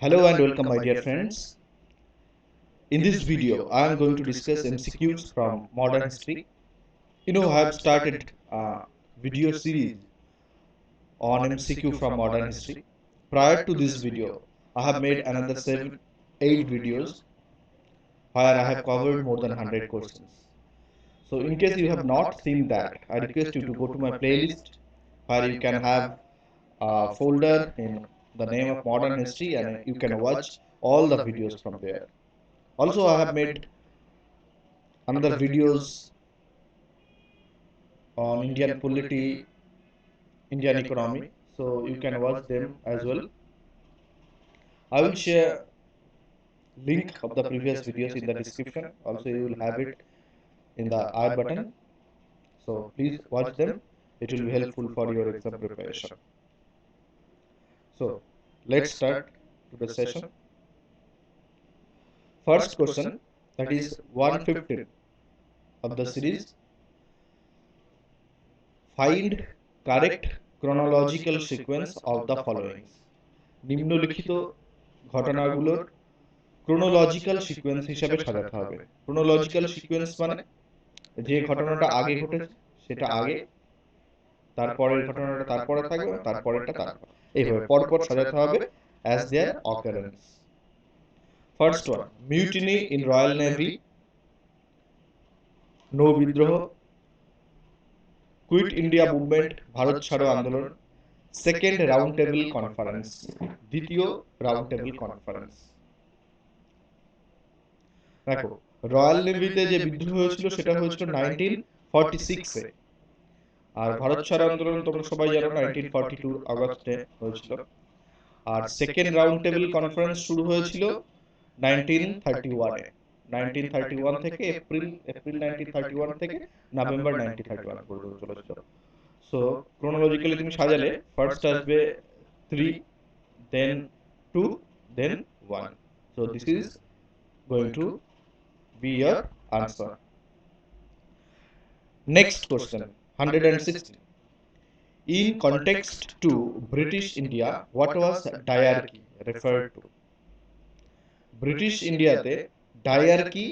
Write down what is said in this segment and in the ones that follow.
Hello and welcome, my dear friends. In this video, I am going to discuss MCQs from modern history. I have started a video series on MCQ from modern history. Prior to this video, I have made another 8 videos where I have covered more than 100 questions. So, in case you have not seen that, I request you to go to my playlist where you can have a folder in the name of modern history and you can watch all the videos from there. Also, I have made another videos on Indian polity, Indian economy, so you can watch them as well. I will share link of the previous videos in the description. Also, you will have it in the I button. So please watch them. It will be helpful for your exam preparation. So let's start today's session. First question, that is 115 of the series. Find correct chronological sequence of the following. নিম্নলিখিত ঘটনাগুলোর chronological sequence হিসাবে সাজাতে হবে। Chronological sequence মানে যে ঘটনাটা আগে ঘটেছে সেটা আগে, তারপরের ঘটনাটা তারপরে থাকবে, তারপরেরটা তারপর, এইভাবে পরপর সাজাতে হবে as their occurrence. First one, mutiny in royal navy, নৌ বিদ্রোহ, কুইট ইন্ডিয়া মুভমেন্ট, ভারত ছাড়ো আন্দোলন, সেকেন্ড রাউন্ড টেবিল কনফারেন্স, দ্বিতীয় রাউন্ড টেবিল কনফারেন্স। দেখো, রয়্যাল নেভিতে যে বিদ্রোহ হয়েছিল সেটা হয়েছিল 1946 এ, আর ভারত ছাড়ো আন্দোলন তোমরা সবাই জানো 1942 আগস্টে হয়েছিল। আর সেকেন্ড রাউন্ড টেবিল কনফারেন্স শুরু হয়েছিল 1931 এ। 1931 থেকে এপ্রিল 1931 থেকে নভেম্বর 1931 পর্যন্ত চলেছিল। সো ক্রোনোলজিক্যালি তুমি সাজালে ফার্স্ট আসবে 3, দেন 2, দেন 1. So this is going to be your answer. Next question, 116. In context to British India, what was diarchy referred to? British ইন্ডিয়াতে ডায়ার্কি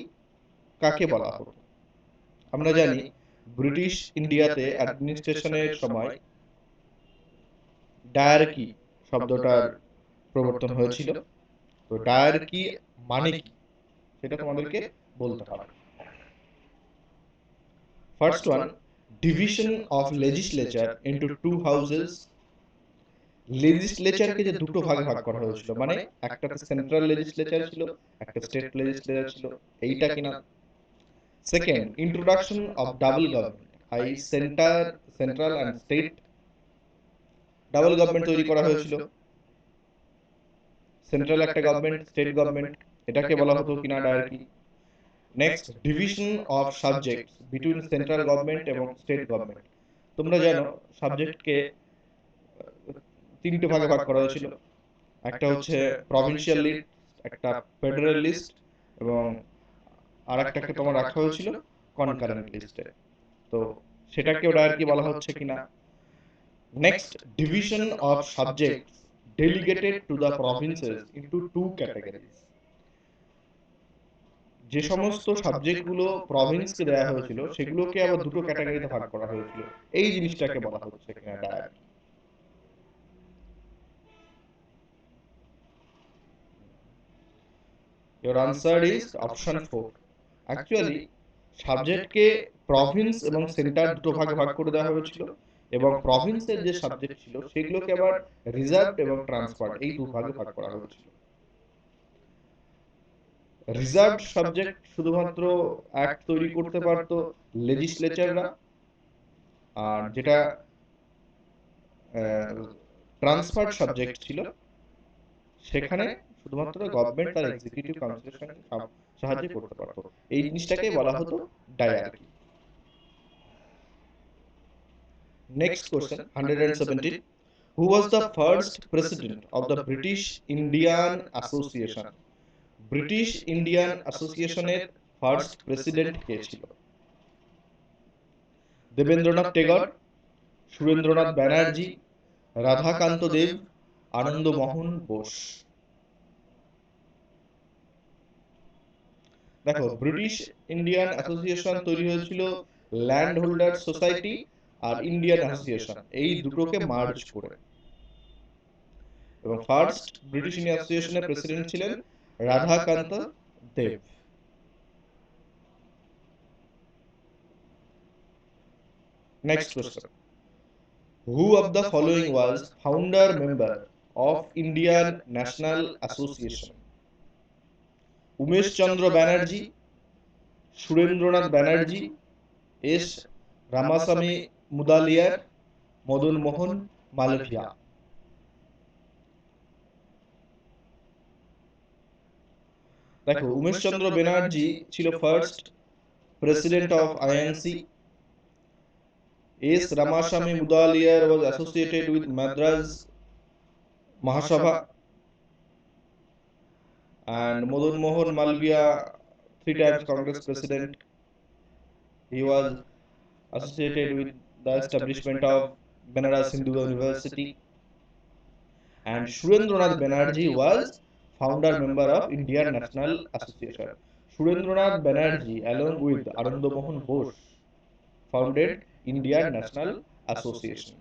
কাকে বলা হতো? আমরা জানি ব্রিটিশ ইন্ডিয়াতে অ্যাডমিনিস্ট্রেশনের সময় ডায়ার্কি শব্দটার প্রবর্তন হয়েছিল। তো ডায়ার্কি মানে কি সেটা তোমাদেরকে বলতে হবে। First one, division of legislature into two houses. লেজিসলেচারকে যে দুটো ভাগে ভাগ করা হয়েছিল, মানে একটাতে সেন্ট্রাল লেজিসলেচার ছিল, একটা স্টেট লেজিসলেচার ছিল, এইটা কিনা। Second, introduction of double government, central and state double government তৈরি করা হয়েছিল। সেন্ট্রাল একটা গভর্নমেন্ট, স্টেট গভর্নমেন্ট, এটাকে বলা হতো কিনা dyarchy. Next, division of subjects between central government এবং স্টেট গভর্নমেন্ট। তোমরা জানো সাবজেক্টকে তিনটে ভাগে ভাগ করা হয়েছিল। একটা হচ্ছে প্রভিন্সিয়াল লিস্ট, একটা ফেডারেল লিস্ট, এবং আর একটাকে তোমার রাখা হয়েছিল কনকারেন্ট লিস্টে। তো সেটাকেও ডায়ার্কি বলা হচ্ছে কিনা। Next, division of subjects delegated to the provinces into two categories. যে সমস্ত সাবজেক্টগুলো প্রভিন্সকে দেওয়া হয়েছিল সেগুলোকে আবার দুটো ক্যাটাগরিতে ভাগ করা হয়েছিল, এই জিনিসটাকে বলা হচ্ছে কিনা diarchy. Your answer is option 4. Actually, সাবজেক্টকে প্রভিন্স এবং সেন্টার দুটো ভাগে ভাগ করে দেওয়া হয়েছিল, এবং প্রভিন্সের যে সাবজেক্ট ছিল সেগুলোকে আবার রিজার্ভ এবং ট্রান্সফার এই দু ভাগে ভাগ করা হয়েছিল। রিজার্ভ সাবজেক্ট শুধুমাত্র অ্যাক্ট তৈরি করতে পারত লেজিসলেচাররা, আর যেটা ট্রান্সফার্ড সাবজেক্ট ছিল সেখানে শুধুমাত্র গভর্নমেন্ট তার এক্সিকিউটিভ কাউন্সিলের সঙ্গে সাহায্য করতে পারত। এই জিনিসটাকে বলা হতো dyarchy. Next question, 117. Who was the first president of the British Indian Association? British Indian অ্যাসোসিয়েশনের ফার্স্ট প্রেসিডেন্ট কে ছিল? দেবেন্দ্রনাথ টেগর, সুরেন্দ্রনাথ ব্যানার্জি, রাধাকান্ত দেব, আনন্দমোহন বোস। দেখো, ব্রিটিশ ইন্ডিয়ান অ্যাসোসিয়েশন তৈরি হয়েছিল ল্যান্ড হোল্ডার সোসাইটি আর ইন্ডিয়ান অ্যাসোসিয়েশন এই দুটোকে মার্জ করে, এবং ফার্স্ট ব্রিটিশ ইন্ডিয়ান অ্যাসোসিয়েশনের প্রেসিডেন্ট ছিলেন Radhakanta Deb. Next question, who of the following was founder member of Indian national association? Umesh Chandra Banerjee, Surendranath Banerjee, S Ramaswami Mudaliar, Madan Mohan Malaviya. দেখো, উমেশ চন্দ্র ব্যানার্জি ছিল first president of INC. S Ramaswami Mudaliar was associated with Madras Mahasabha, and Madan Mohan Malviya, 3 times Congress president, he was associated with the establishment of Banaras Hindu University. And Surendranath Banerjee was founder member of Indian National Association. Surendranath Banerjee along with Ananda Mohan Bose founded Indian National Association.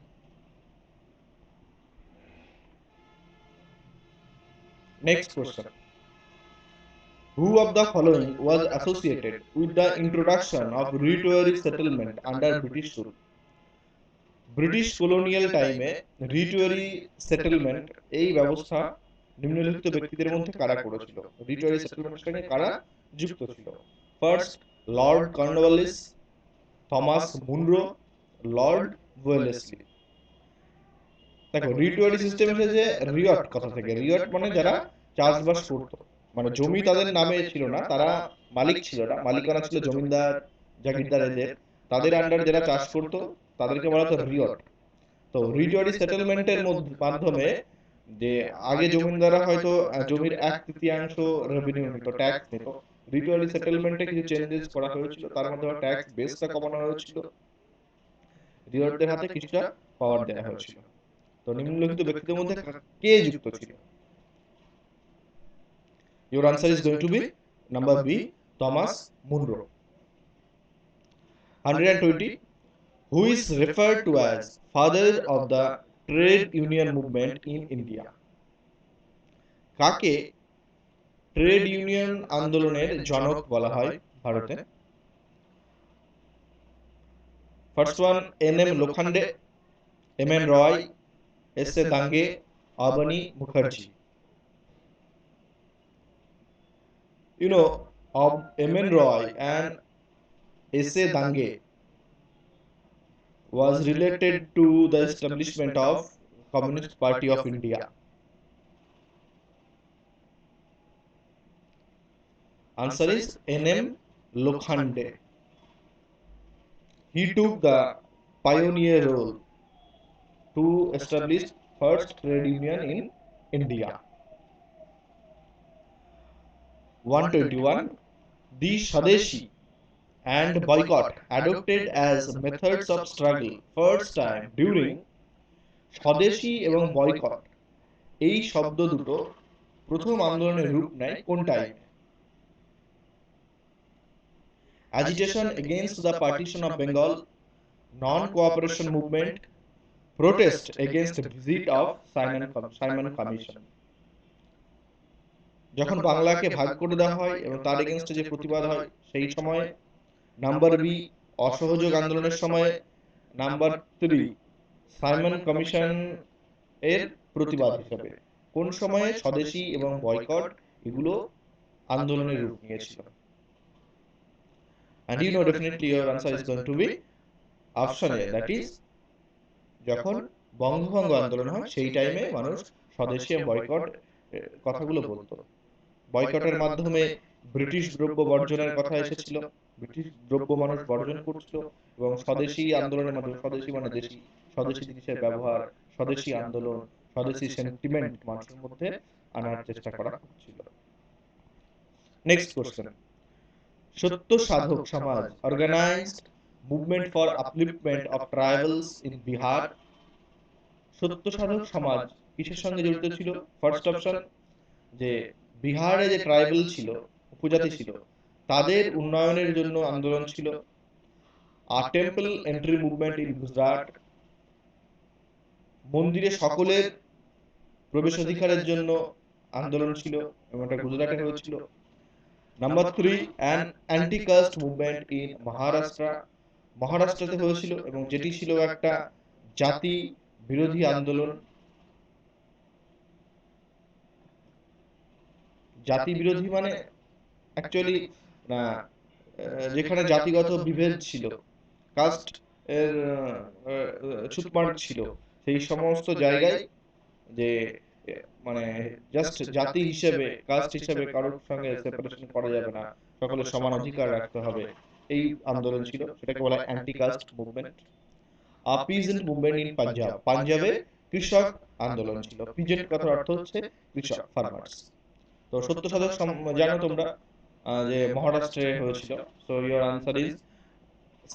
Next question, who of the following was associated with the introduction of rituary settlement under British rule? British colonial টাইমে রিটুয়ারি settlement এই ব্যবস্থা নিম্নলিখিত ব্যক্তিদের মধ্যে কারা করেছিল? রিটুয়ারি সেটেলমেন্টের সঙ্গে কারা যুক্ত ছিল? First, Lord Cornwallis, Thomas Munro, Lord Wellesley. দেখো, রিটুয়ারি সিস্টেম এসেছে রিয়ট কথা থেকে। রিয়ট মানে যারা চাষবাস করতো, মানে জমি তাদের নামে ছিল না, তারা মালিক ছিল না, মালিকানা ছিল জমিদার জাগিরদার এদের, তাদের আন্ডারে যারা চাষ করতো তাদেরকে বলা হতো রিয়ট। তো রিটুয়ারি সেটেলমেন্টের মাধ্যমে যে আগে জমিদাররা হয়তো জমির 1/3 রেভিনিউ নিত, ট্যাক্স নিত, রিটুয়ারি সেটেলমেন্টে কিছু চেঞ্জেস করা হয়েছিল, তার মধ্যে ট্যাক্স বেসটা কমানো হয়েছিল, রিয়টদের হাতে কিছুটা পাওয়ার দেওয়া হয়েছিল। তো নিম্নলিখিত ব্যক্তিদের মধ্যে কে যুক্ত ছিল? Your answer is going to be number B, Thomas Munro. 120, who is referred to as father of the trade union movement in India? কাকে ট্রেড ইউনিয়ন আন্দোলনের জনক বলা হয় ভারতে? First one, N M. Lokhande, M N. Roy, S A. Dange, Abani Mukherjee. You know, M.N. Roy and S.A. Dange was related to the establishment of Communist Party of India. Answer is N.M. Lokhande. He took the pioneer role to establish first trade union in India. 121, the Swadeshi and boycott adopted as methods of struggle first time during স্বদেশী এবং boycott এই শব্দ দুটো প্রথম আন্দোলনের রূপ নেয় কোন টাইমে? agitation against the partition of Bengal, non-cooperation movement, protest against visit of Simon Commission. যখন বাংলাকে ভাগ করে দেওয়া হয় এবং তার এগেইনস্টে যে প্রতিবাদ হয় সেই সময়। নাম্বার বি, অসহযোগ আন্দোলনের সময়। নাম্বার 3, সাইমন কমিশন এর প্রতিবাদ হিসেবে। কোন সময়ে স্বদেশী এবং বয়কট এগুলো আন্দোলনের রূপ নিয়েছিল? And you know definitely your answer is going to be option A, that is যখন বঙ্গভঙ্গ আন্দোলন হয় সেই টাইমে মানুষ স্বদেশী এবং বয়কট কথাগুলো বলতো। বয়কটের মাধ্যমে ব্রিটিশ দ্রব্য বর্জনের কথা এসেছিল, ব্রিটিশ দ্রব্য মানুষ বর্জন করছিল, এবং স্বদেশী আন্দোলনের মাধ্যমে, স্বদেশী মানে দেশি, স্বদেশী জিনিসের ব্যবহার, স্বদেশী আন্দোলন, স্বদেশী সেন্টিমেন্ট মানুষের মধ্যে আনার চেষ্টা করা হচ্ছিল। Next question, Satya Sadhak Samaj organised movement for upliftment of tribals in Bihar. Satya Sadhak সমাজ কিসের সঙ্গে জড়িত ছিল? ফার্স্ট অপশন, যে বিহারে যে ট্রাইবাল ছিল, উপজাতি ছিল, তাদের উন্নয়নের জন্য আন্দোলন ছিল। Temple entry movement in Gujarat, মন্দিরে সকলের প্রবেশাধিকারের জন্য আন্দোলন ছিল এবং এটা গুজরাটে হয়েছিল। Number 3, an anti caste movement in Maharashtra, মহারাষ্ট্রতে হয়েছিল এবং যেটি ছিল একটা জাতি বিরোধী আন্দোলন। জাতি বিরোধী মানে অ্যাকচুয়ালি না, যেখানে জাতিগত বিভেদ ছিল, কাস্ট এর ছুতমার্ক ছিল, সেই সমস্ত জায়গায় যে মানে জাস্ট জাতি হিসেবে, কাস্ট হিসেবে কারোর সঙ্গে সেপারেশন করা যাবে না, সকলের সমান অধিকার রাখতে হবে, এই আন্দোলন ছিল, সেটাকে বলা হয় anti caste movement. Peasant movement in Punjab, পাঞ্জাবে কৃষক আন্দোলন ছিল। পিজেন্ট কথার অর্থ হচ্ছে কৃষক, ফার্মার্স। তো 70 শতক জানো তোমরা যে মহারাষ্ট্রে হয়েছিল। So your answer is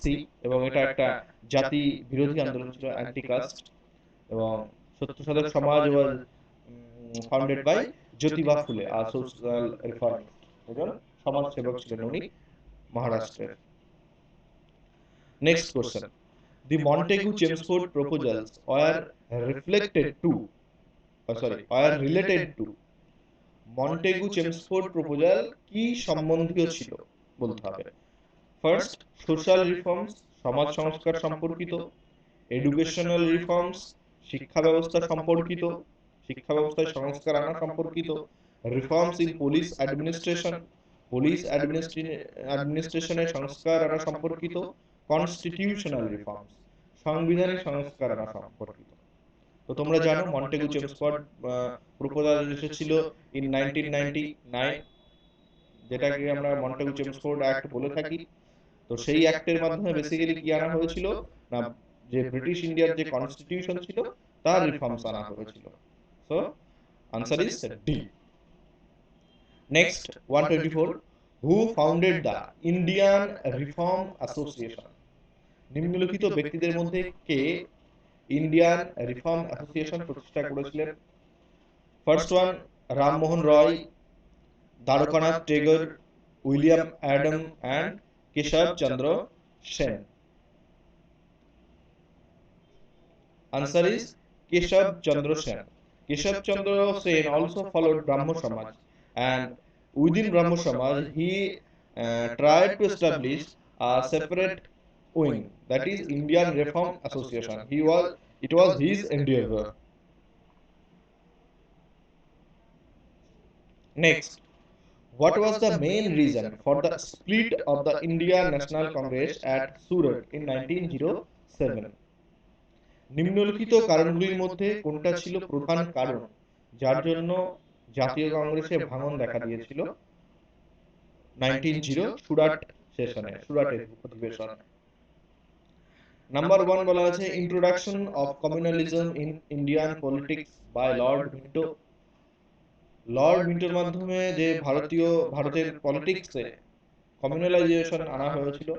C, এবং এটা একটা জাতি বিরোধী আন্দোলন ছিল, অ্যান্টি কাস্ট। এবং 70 শতক সমাজ ওয়াজ ফাউন্ডেড বাই জ্যোতিবা ফুলে, আর সোশ্যাল রিফর্মিস্ট, একজন সমাজ সেবক ছিলেন উনি মহারাষ্ট্রের। Next question, the Montagu-Chelmsford proposals were reflected to, were related to, Montague-Chelmsford proposal কি সম্বন্ধীয় ছিল বলতে হবে। ফার্স্ট, সোশ্যাল রিফর্মস, সমাজ সংস্কার সম্পর্কিত। এডুকেশনাল রিফর্মস, শিক্ষা ব্যবস্থা সম্পর্কিত, শিক্ষা ব্যবস্থায় সংস্কার আনা সম্পর্কিত। Reforms in police administration, police অ্যাডমিনিস্ট্রেশনের সংস্কার আনা সম্পর্কিত। কনস্টিটিউশনাল রিফর্মস, সাংবিধানিক সংস্কার আনা সম্পর্কিত। তো তোমরা জানো মন্টেগু-চেমসফোর্ড প্রপোজাল এসেছিল ইন 1999, যেটাকে আমরা মন্টেগু-চেমসফোর্ড অ্যাক্ট বলে থাকি। তো সেই অ্যাক্টের মাধ্যমে বেসিক্যালি কি আনা হয়েছিল না, যে ব্রিটিশ ইন্ডিয়ার যে কনস্টিটিউশন ছিল তার রিফর্মস আনা হয়েছিল। So answer is D. Next 124, who founded the Indian reform association, নিম্নলিখিত ব্যক্তিদের মধ্যে কে ইন্ডিয়ান রিফর্ম অ্যাসোসিয়েশন প্রতিষ্ঠা করেছিলেন। First one, Rammohan Roy, Dwarkanath Tagore, William Adam and Keshab Chandra Sen. Answer is Keshav Chandra Sen. Keshav Chandra Sen also followed Brahmo Samaj, and within Brahmo Samaj he tried to establish a separate wing, that is Indian Reform Association. It was his endeavor. Next, what was the main reason for the split of the Indian National Congress at Surat in 1907? নিম্নলিখিত কারণগুলির মধ্যে কোনটা ছিল প্রধান কারণ যার জন্য জাতীয় কংগ্রেসে ভাঙন দেখা দিয়েছিল 1900 সুরাট সেশনে, সুরাটের অধিবেশনে? নাম্বার 1 বলা আছে introduction of communalism in Indian politics by Lord Minto. Lord মিন্টোর মাধ্যমে যে ভারতের পলিটিক্সে কমিউনালাইজেশন আনা হয়েছিল,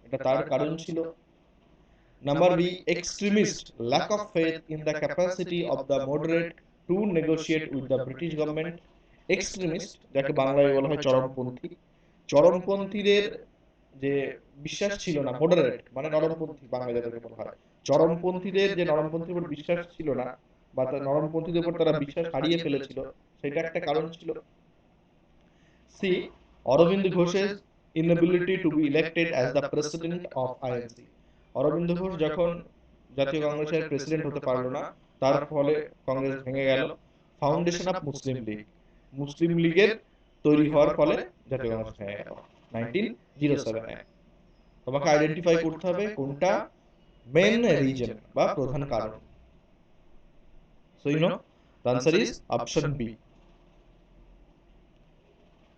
এটা তার কারণ ছিল। Number B, extremist, lack of faith in the capacity of the moderate to negotiate with the British government. Extremist, যাকে বাংলায় বলা হয় চরমপন্থী, চরমপন্থীদের যে বিশ্বাস ছিল না, মডারেট মানে নরমপন্থী বাংলায় যাদেরকে বলা হয়, চরমপন্থীদের যে নরমপন্থীর উপর বিশ্বাস ছিল না, বা নরমপন্থীদের উপর তারা বিশ্বাস হারিয়ে ফেলেছিল, সেটা একটা কারণ ছিল। সি, অরবিন্দ ঘোষের inability to be elected as the president of INC. Aurobindo Ghosh যখন জাতীয় কংগ্রেসের প্রেসিডেন্ট হতে পারলো না, তার ফলে কংগ্রেস ভেঙে গেল। ফাউন্ডেশন অফ মুসলিম লীগ, মুসলিম লীগের তৈরি হওয়ার ফলে জাতীয় কংগ্রেস ভেঙে গেল 1907-এ। তোমাকে আইডেন্টিফাই করতে হবে কোনটা মেন রিজন বা প্রধান কারণ। So you know the answer is option B.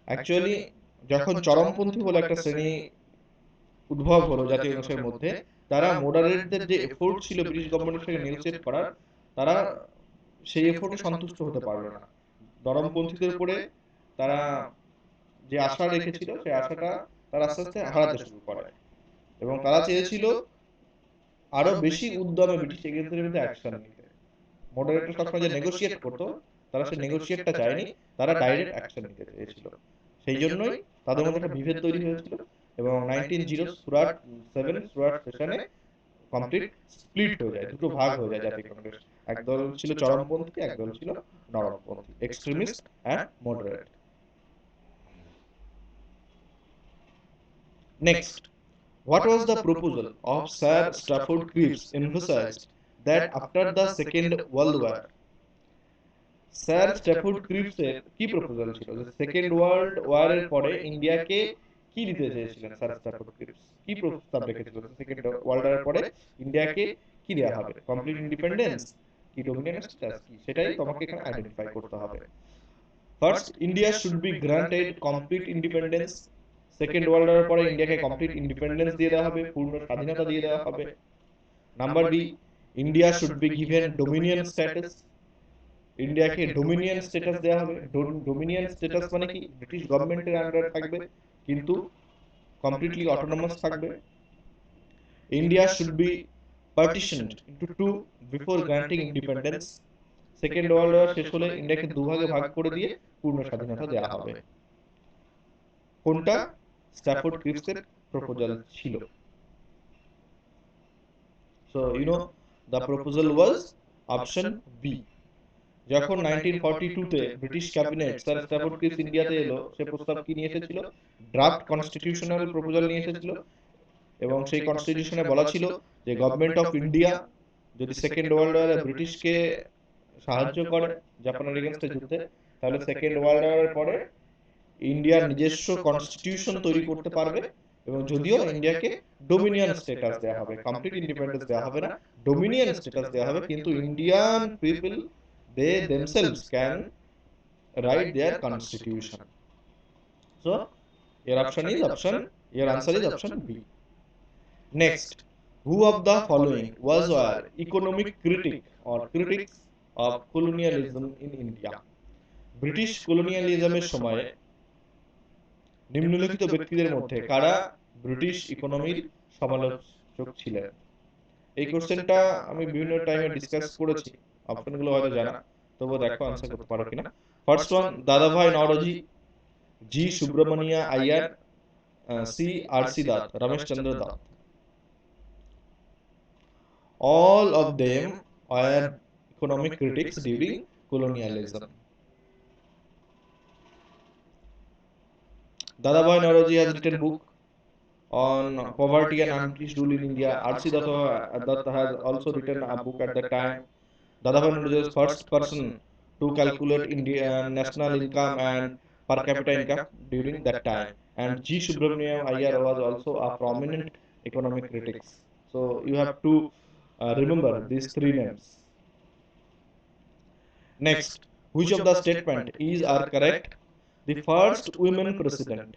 Actually যখন চরমপন্থী বলে একটা শ্রেণী উদ্ভব হলো জাতীয় কংগ্রেসের মধ্যে, তারা মডারেটদের যে এফোর্ট ছিল ব্রিটিশ গভর্নমেন্টের সঙ্গে নেগোসিয়েট করার, তারা সেই এফোর্টে সন্তুষ্ট হতে পারলো না। নরমপন্থীদের উপরে তারা যে আশা রেখেছিল সেই আশাটা তারা আস্তে আস্তে হারাতে শুরু করে, এবং তারা চেয়েছিল আরো বেশি উদ্যমে ব্রিটিশ এগেন্সের বিরুদ্ধে অ্যাকশন নিতে। মডারেটরা সবসময় যে নেগোসিয়েট করতো, তারা সেই নেগোসিয়েটটা চায়নি, তারা ডাইরেক্ট অ্যাকশন নিতে চেয়েছিল। সেই জন্যই তাদের মধ্যে একটা বিভেদ তৈরি হয়েছিল এবং 1907 সুরাট সেশনে কমপ্লিট স্প্লিট হয়ে যায়, দুটো ভাগ হয়ে যায় জাতীয় কংগ্রেস। একদল ছিল চরমপন্থী, একদল ছিল নরমপন্থী, extremist and moderate. Next, what was the proposal of Sir Stafford Cripps emphasized that after the Second World War? Sir Stafford ক্রিপসের কি প্রপোজাল ছিল যে সেকেন্ড ওয়ার্ল্ড ওয়ারের পরে ইন্ডিয়াকে কি দিতে চেয়েছিলেন? স্যার স্ট্যাফোর্ড ক্রিপস কি প্রস্তাব রেখেছিলেন সেকেন্ড ওয়ার্ল্ড ওয়ারের পরে ইন্ডিয়াকে কি দেওয়া হবে? কমপ্লিট ইন্ডিপেন্ডেন্স কি ডোমিনিয়ন স্ট্যাটাস কি, সেটাই তোমাকে এখানে আইডেন্টিফাই করতে হবে। First, India should be granted complete independence. Second world ওয়ারের পরে ইন্ডিয়াকে কমপ্লিট ইন্ডিপেন্ডেন্স দিয়ে দেওয়া হবে, পূর্ণ স্বাধীনতা দিয়ে দেওয়া হবে। Number B, India should be given dominion status. ইন্ডিয়াকে ডোমিনিয়ন স্ট্যাটাস দেওয়া হবে। ডোমিনিয়ন স্ট্যাটাস মানে কি? ব্রিটিশ গভর্নমেন্টের আন্ডারে থাকবে কিন্তু কমপ্লিটলি অটোনমাস থাকবে। India should be partitioned into two before granting independence. Second world war শেষ হলে ইন্ডিয়াকে দুভাগে ভাগ করে দিয়ে পূর্ণ স্বাধীনতা দেওয়া হবে। কোনটা স্ট্যাফোর্ড ক্রিপসের প্রপোজাল ছিল? So you know the proposal was option B. যখন 1942-তে British cabinet Sir Stafford Cripps ইন্ডিয়াতে এলো, সে প্রস্তাব কি নিয়ে এসেছিল? ড্রাফট কনস্টিটিউশনাল প্রপোজাল নিয়ে এসেছিল এবং সেই কনস্টিটিউশনে বলা ছিল যে গভর্নমেন্ট অফ ইন্ডিয়া যদি সেকেন্ড ওয়ার্ল্ড ওয়ারে ব্রিটিশকে সাহায্য করে জাপানের এগেইনস্টে যুদ্ধে, তাহলে সেকেন্ড ওয়ার্ল্ড ওয়ারের পরে ইন্ডিয়ার নিজস্ব কনস্টিটিউশন তৈরি করতে পারবে এবং যদিও ইন্ডিয়াকে ডোমিনিয়ন স্ট্যাটাস দেওয়া হবে, কমপ্লিট ইন্ডিপেন্ডেন্স দেওয়া হবে না, ডোমিনিয়ন স্ট্যাটাস দেওয়া হবে, কিন্তু Indian people they themselves can write their constitution. So your answer is option B. Next, who of the following was our economic critic or critics of colonialism in India? British কলোনিয়ালিজমের সময়ে নিম্নলিখিত ব্যক্তিদের মধ্যে কারা British ইকোনমির সমালোচক ছিলেন? এই কোশ্চেনটা আমি বিভিন্ন টাইমে ডিসকাস করেছি, অপশনগুলো হয়তো জানা, তবুও দেখো আনসার করতে পারো কিনা। First one, Dadabhai Naoroji, G Subramania Iyer, C R C Das, Ramesh Chandra Das. All of them were economic critics during colonialism. Dadabhai Naoroji has written book on poverty and British rule in India. R.C. Datta has also written a book at that time. Dadabhai Naoroji was first person to calculate Indian national income and per capita income during that time. And G. Subramaniam Iyer was also a prominent economic critic. So you have to remember these three names. Next, which of the statement is are correct? The first women president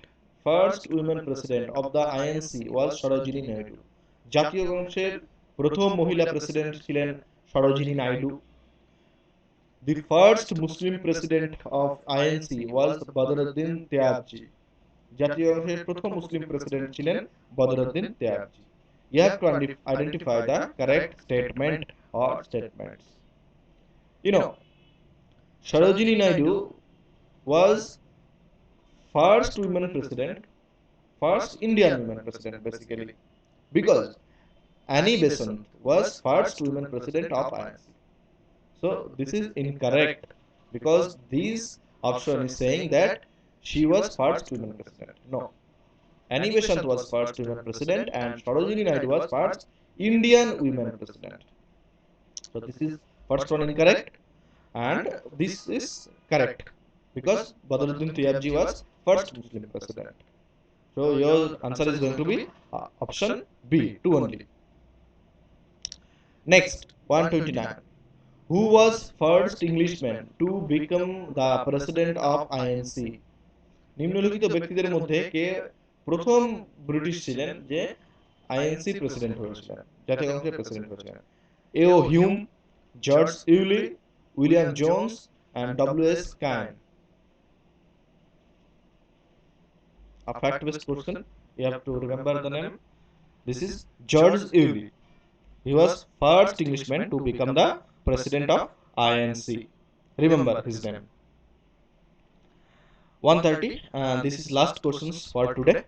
of the INC was Sarojini Naidu. জাতীয় কংগ্রেসের প্রথম মহিলা president ছিলেন Sarojini Naidu. The first Muslim president of INC was Badruddin Tyabji. জাতীয় কংগ্রেসের প্রথম মুসলিম president ছিলেন Badruddin তেয়াবজি। You have to identify the correct statement or statements. You know, Sarojini Naidu was first women president, first Indian women president basically, because Annie Besant was first women president of INC. So this is incorrect because this option is saying that she was first women president. No, Annie Besant was first women president and Sarojini Naidu was first Indian women president. So this is first one incorrect and this is correct because Badruddin Tyabji was first Muslim president. So your answer is going to be option B, 2 only. Next, 129. Who was first Englishman to become the president of INC? নিম্নলিখিত ব্যক্তিদের মধ্যে কে প্রথম British ছিলেন যে INC president হয়েছিলেন, জাতীয় কংগ্রেসের president হয়েছিলেন? A O Hume, George Yule, William Jones and W.S. Cain. A fact-based question. You have to remember the name. This is George Ewley. He was first Englishman to become the president of INC. Remember his name. 130. This is last questions for today.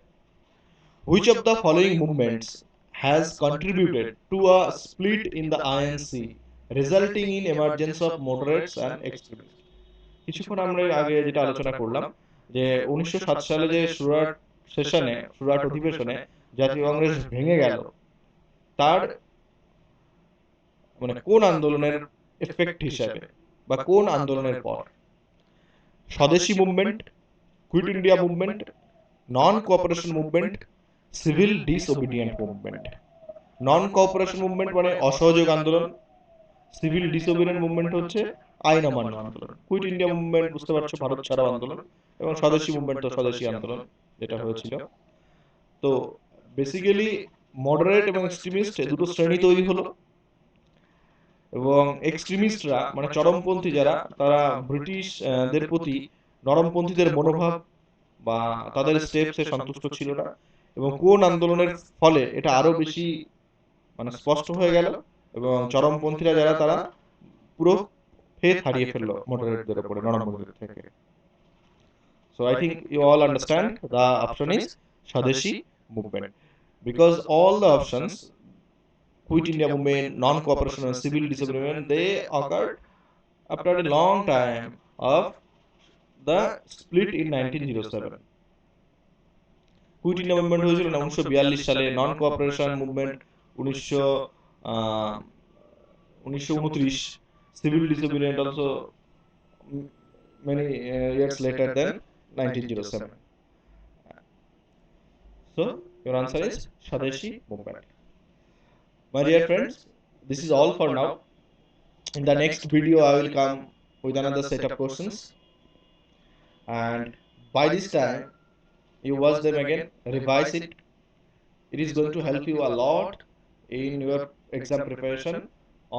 Which of the following movements has contributed to a split in the INC, resulting in emergence of moderates and extremists? কিছুক্ষণ আমরা আগে যেটা আলোচনা করলাম যে 1907 সালে যে সুরাট অধিবেশনে জাতীয় কংগ্রেস ভেঙে গেল, তার মানে কোন আন্দোলনের এফেক্ট হিসাবে বা কোন আন্দোলনের পর? Swadeshi movement, quit India movement, non cooperation movement, civil disobedient movement. Non cooperation movement মানে অসহযোগ আন্দোলন, সিভিল ডিসওবিডিয়েন্ট মুভমেন্ট হচ্ছে আইন অমান্য আন্দোলন, কুইট ইন্ডিয়া মুভমেন্ট বুঝতে পারছো ভারত ছাড়াও আন্দোলন, এবং স্বদেশী মুভমেন্ট তো স্বদেশী আন্দোলন যেটা হয়েছিল। তো বেসিক্যালি মডারেট এবং এক্সট্রিমিস্ট দুটো শ্রেণী তৈরি হলো, এবং এক্সট্রিমিস্টরা মানে চরমপন্থী যারা, তারা ব্রিটিশ দের প্রতি নরমপন্থীদের মনোভাব বা তাদের স্টেপসে সন্তুষ্ট ছিল না, এবং কোন আন্দোলনের ফলে এটা আরো বেশি মানে স্পষ্ট হয়ে গেল, এবং চরমপন্থীরা যারা তারা পুরো ফেথ হারিয়ে ফেললো মডারেটদের উপরে, নরমপন্থীদের থেকে। So I think you all understand the option is Swadeshi movement, because all the options, Quit India movement, non-cooperation and civil disobedience, they occurred after a long time of the split in 1907. Quit India movement হয়েছিল 1942 সালে, non cooperation movement 1929, civil disobedient also many years later than 1907. So your answer is Swadeshi movement. My dear friends, this is all for now. In the next video I will come with another set of questions, and by this time you watch them again, revise it. It is going to help you a lot in your exam preparation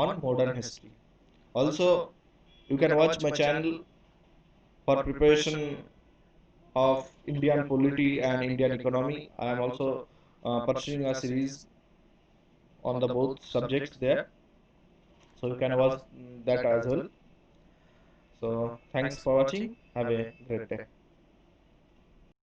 on modern history. Also, you can watch my channel for preparation of Indian polity and Indian economy. I am also pursuing a series on the both subjects there, so you can watch that as well. So thanks for watching. Have a great day.